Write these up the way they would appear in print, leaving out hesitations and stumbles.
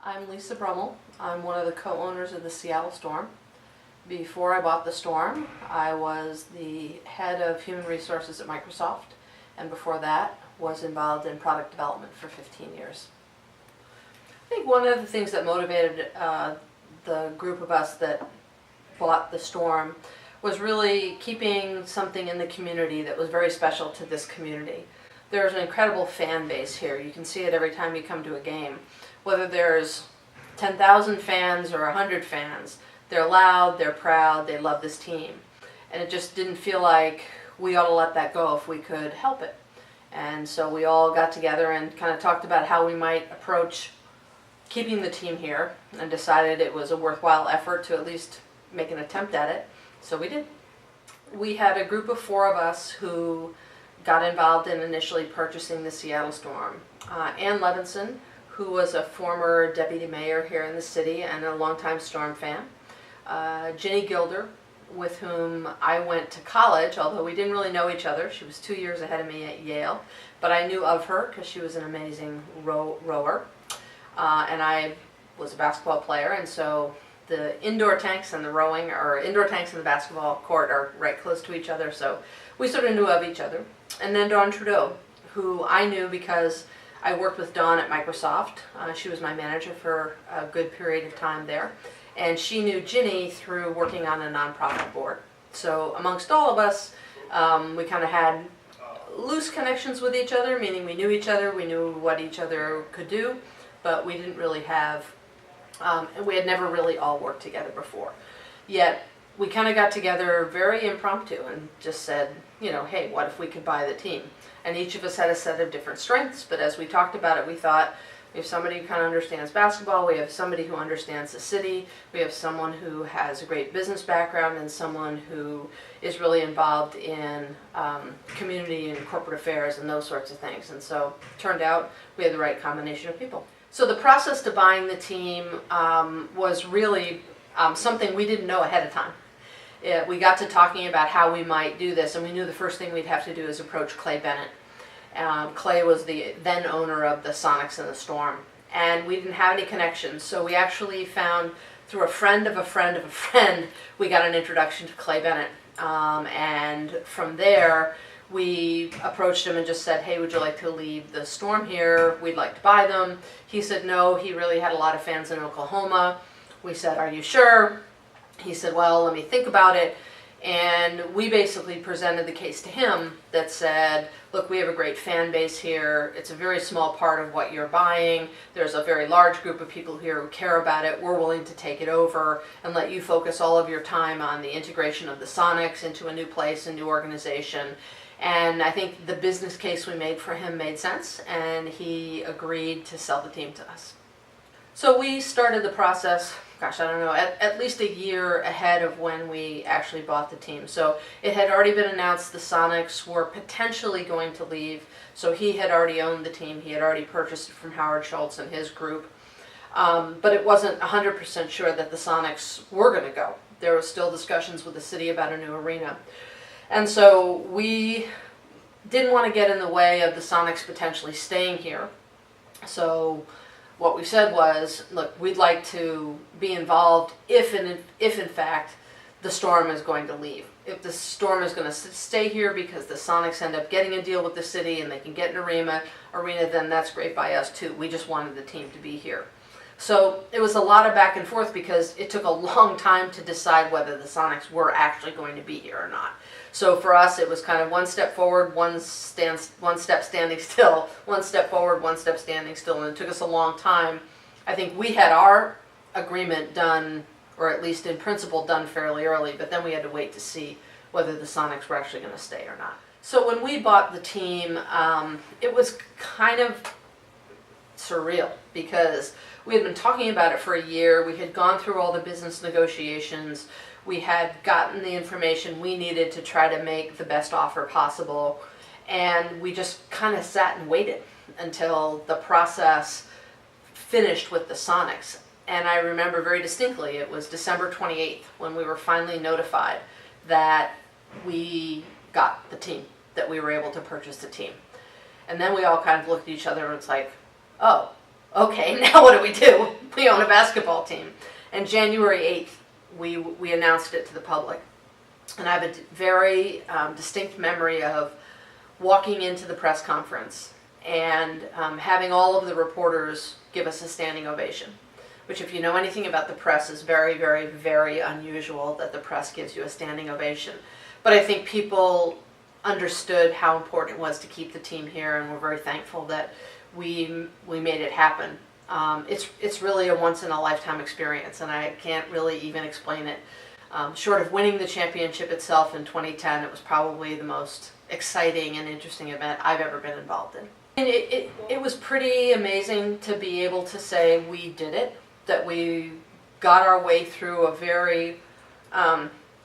I'm Lisa Brummel. I'm one of the co-owners of the Seattle Storm. Before I bought the Storm, I was the head of human resources at Microsoft, and before that was involved in product development for 15 years. I think one of the things that motivated the group of us that bought the Storm was really keeping something in the community that was very special to this community. There's an incredible fan base here. You can see it every time you come to a game. Whether there's 10,000 fans or 100 fans, they're loud, they're proud, they love this team. And it just didn't feel like we ought to let that go if we could help it. And so we all got together and kind of talked about how we might approach keeping the team here, and decided it was a worthwhile effort to at least make an attempt at it. So we did. We had a group of 4 of us who got involved in initially purchasing the Seattle Storm. Ann Levinson, who was a former deputy mayor here in the city and a longtime Storm fan. Ginny Gilder, with whom I went to college, although we didn't really know each other. She was 2 years ahead of me at Yale, but I knew of her because she was an amazing rower. And I was a basketball player, and so the indoor tanks and the rowing, or indoor tanks and the basketball court, are right close to each other, so we sort of knew of each other. And then Dawn Trudeau, who I knew because I worked with Dawn at Microsoft. She was my manager for a good period of time there. And she knew Ginny through working on a nonprofit board. So amongst all of us, we kind of had loose connections with each other, meaning we knew each other, we knew what each other could do, but we didn't really have, we had never really all worked together before. Yet we kind of got together very impromptu and just said, you know, hey, what if we could buy the team? And each of us had a set of different strengths, but as we talked about it, we thought, we have somebody who kind of understands basketball, we have somebody who understands the city, we have someone who has a great business background, and someone who is really involved in community and corporate affairs and those sorts of things. And so it turned out we had the right combination of people. So the process to buying the team was really something we didn't know ahead of time. We got to talking about how we might do this, and we knew the first thing we'd have to do is approach Clay Bennett. Clay was the then owner of the Sonics and the Storm, and we didn't have any connections, so we actually found, through a friend of a friend of a friend, we got an introduction to Clay Bennett. And from there, we approached him and just said, hey, would you like to leave the Storm here? We'd like to buy them. He said no, he really had a lot of fans in Oklahoma. We said, are you sure? He said, well, let me think about it. And we basically presented the case to him that said, look, we have a great fan base here. It's a very small part of what you're buying. There's a very large group of people here who care about it. We're willing to take it over and let you focus all of your time on the integration of the Sonics into a new place, a new organization. And I think the business case we made for him made sense, and he agreed to sell the team to us. So we started the process, gosh, I don't know, at least a year ahead of when we actually bought the team. So it had already been announced the Sonics were potentially going to leave, so he had already owned the team. He had already purchased it from Howard Schultz and his group. But it wasn't 100% sure that the Sonics were going to go. There were still discussions with the city about a new arena. And so we didn't want to get in the way of the Sonics potentially staying here. So what we said was, look, we'd like to be involved if in fact the Storm is going to leave. If the Storm is going to stay here because the Sonics end up getting a deal with the city and they can get an arena, then that's great by us too. We just wanted the team to be here. So it was a lot of back and forth because it took a long time to decide whether the Sonics were actually going to be here or not. So for us, it was kind of one step forward, one step standing still, one step forward, one step standing still, and it took us a long time. I think we had our agreement done, or at least in principle done fairly early, but then we had to wait to see whether the Sonics were actually going to stay or not. So when we bought the team, it was kind of surreal because we had been talking about it for a year. We had gone through all the business negotiations. We had gotten the information we needed to try to make the best offer possible, and we just kind of sat and waited until the process finished with the Sonics. And I remember very distinctly, it was December 28th when we were finally notified that we got the team, that we were able to purchase the team. And then we all kind of looked at each other and it's like, oh, okay, now what do we do? We own a basketball team. And January 8th, we announced it to the public. And I have a very distinct memory of walking into the press conference and having all of the reporters give us a standing ovation, which, if you know anything about the press, is very, very, very unusual that the press gives you a standing ovation. But I think people understood how important it was to keep the team here, and we're very thankful that we made it happen. It's really a once-in-a-lifetime experience, and I can't really even explain it. Short of winning the championship itself in 2010, it was probably the most exciting and interesting event I've ever been involved in. And it was pretty amazing to be able to say we did it, that we got our way through a very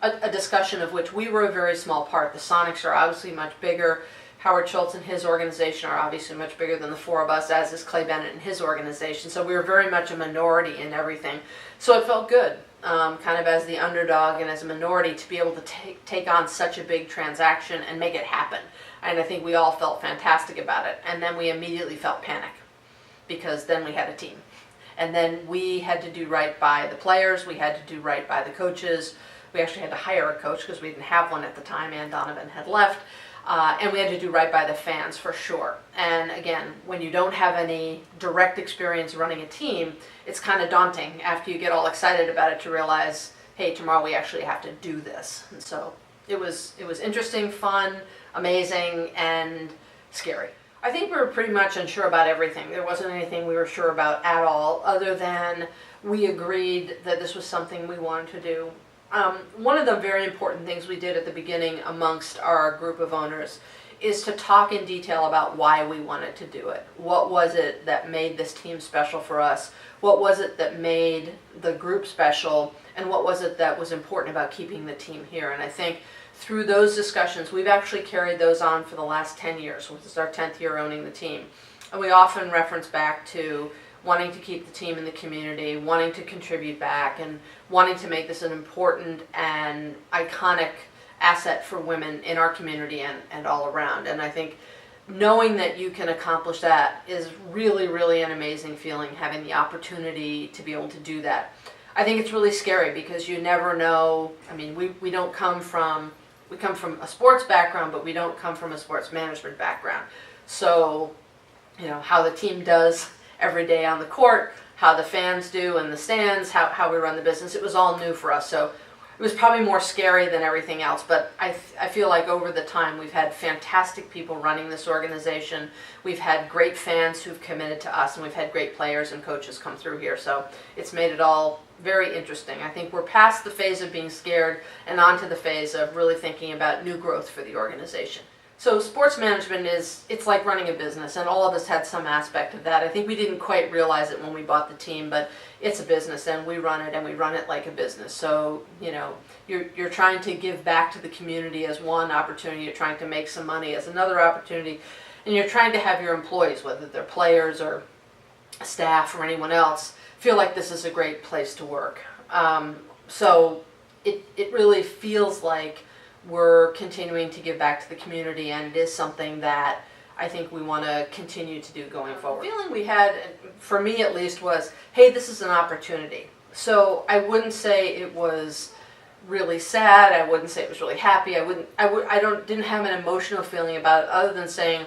a discussion of which we were a very small part. The Sonics are obviously much bigger. Howard Schultz and his organization are obviously much bigger than the four of us, as is Clay Bennett and his organization. So we were very much a minority in everything. So it felt good, kind of as the underdog and as a minority, to be able to take on such a big transaction and make it happen. And I think we all felt fantastic about it. And then we immediately felt panic, because then we had a team. And then we had to do right by the players. We had to do right by the coaches. We actually had to hire a coach because we didn't have one at the time. Ann Donovan had left. And we had to do right by the fans for sure. And again, when you don't have any direct experience running a team, it's kind of daunting after you get all excited about it to realize, hey, tomorrow we actually have to do this. And so it was interesting, fun, amazing, and scary. I think we were pretty much unsure about everything. There wasn't anything we were sure about at all, other than we agreed that this was something we wanted to do. One of the very important things we did at the beginning amongst our group of owners is to talk in detail about why we wanted to do it. What was it that made this team special for us? What was it that made the group special? And what was it that was important about keeping the team here? And I think through those discussions, we've actually carried those on for the last 10 years, which is our 10th year owning the team. And we often reference back to wanting to keep the team in the community, wanting to contribute back, and wanting to make this an important and iconic asset for women in our community and all around. And I think knowing that you can accomplish that is really, really an amazing feeling, having the opportunity to be able to do that. I think it's really scary because you never know. I mean, we come from a sports background, but we don't come from a sports management background. So, you know, how the team does every day on the court, how the fans do in the stands, how we run the business, it was all new for us. So it was probably more scary than everything else, but I feel like over the time we've had fantastic people running this organization. We've had great fans who've committed to us, and we've had great players and coaches come through here. So it's made it all very interesting. I think we're past the phase of being scared and onto the phase of really thinking about new growth for the organization. So sports management it's like running a business, and all of us had some aspect of that. I think we didn't quite realize it when we bought the team, but it's a business, and we run it like a business. So, you know, you're trying to give back to the community as one opportunity, you're trying to make some money as another opportunity, and you're trying to have your employees, whether they're players or staff or anyone else, feel like this is a great place to work. So it really feels like we're continuing to give back to the community, and it is something that I think we want to continue to do going forward. The feeling we had, for me at least, was, hey, this is an opportunity. So I wouldn't say it was really sad. I wouldn't say it was really happy. Didn't have an emotional feeling about it, other than saying,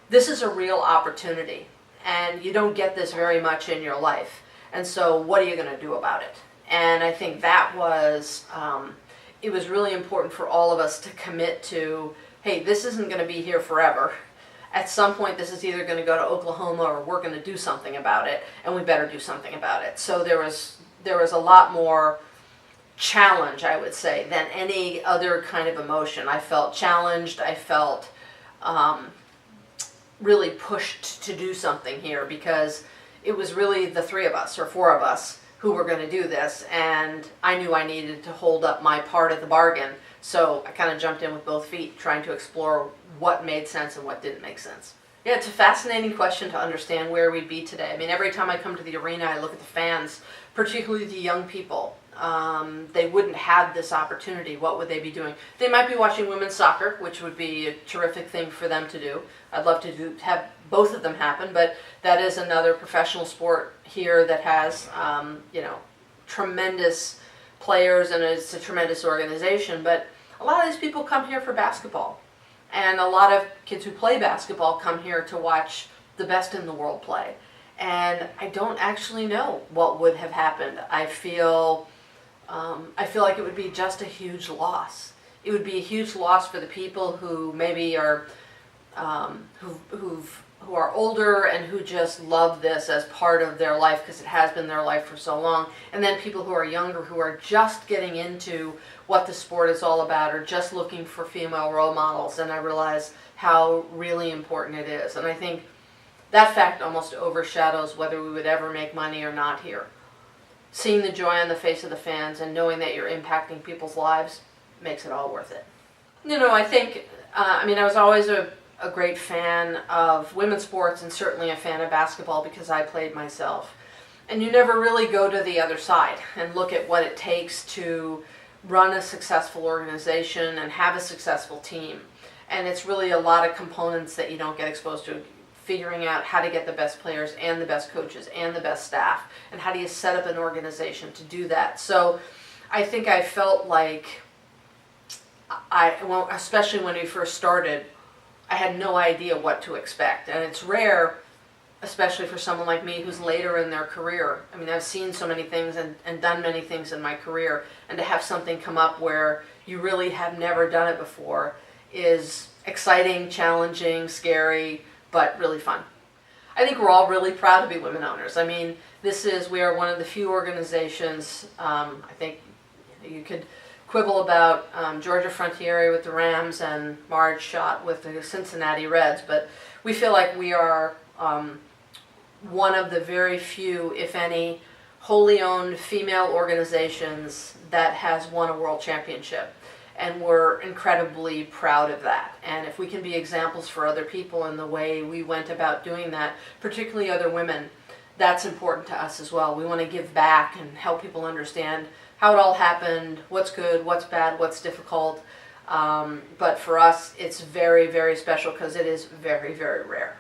this is a real opportunity, and you don't get this very much in your life. And so what are you going to do about it? And I think that was, it was really important for all of us to commit to, hey, this isn't going to be here forever. At some point, this is either going to go to Oklahoma, or we're going to do something about it, and we better do something about it. So there was a lot more challenge, I would say, than any other kind of emotion. I felt challenged. I felt really pushed to do something here, because it was really the three of us, or four of us, who were going to do this, and I knew I needed to hold up my part of the bargain. So I kind of jumped in with both feet, trying to explore what made sense and what didn't make sense. Yeah, it's a fascinating question to understand where we'd be today. I mean, every time I come to the arena, I look at the fans, particularly the young people. They wouldn't have this opportunity. What would they be doing? They might be watching women's soccer, which would be a terrific thing for them to do. I'd love to have both of them happen, but that is another professional sport here that has, tremendous players, and it's a tremendous organization. But a lot of these people come here for basketball. And a lot of kids who play basketball come here to watch the best in the world play. And I don't actually know what would have happened. I feel like it would be just a huge loss. It would be a huge loss for the people who maybe are who are older and who just love this as part of their life because it has been their life for so long. And then people who are younger who are just getting into what the sport is all about or just looking for female role models. And I realize how really important it is. And I think that fact almost overshadows whether we would ever make money or not here. Seeing the joy on the face of the fans and knowing that you're impacting people's lives makes it all worth it. I think, I was always a great fan of women's sports and certainly a fan of basketball because I played myself. And you never really go to the other side and look at what it takes to run a successful organization and have a successful team. And it's really a lot of components that you don't get exposed to. Figuring out how to get the best players and the best coaches and the best staff, and how do you set up an organization to do that. So I think I felt like, especially when we first started, I had no idea what to expect. And it's rare, especially for someone like me who's later in their career. I mean, I've seen so many things and done many things in my career, and to have something come up where you really have never done it before is exciting, challenging, scary, but really fun. I think we're all really proud to be women owners. I mean, we are one of the few organizations, I think you could quibble about Georgia Frontiere with the Rams and Marge Schott with the Cincinnati Reds, but we feel like we are one of the very few, if any, wholly owned female organizations that has won a world championship. And we're incredibly proud of that. And if we can be examples for other people in the way we went about doing that, particularly other women, that's important to us as well. We want to give back and help people understand how it all happened, what's good, what's bad, what's difficult. But for us, it's very, very special because it is very, very rare.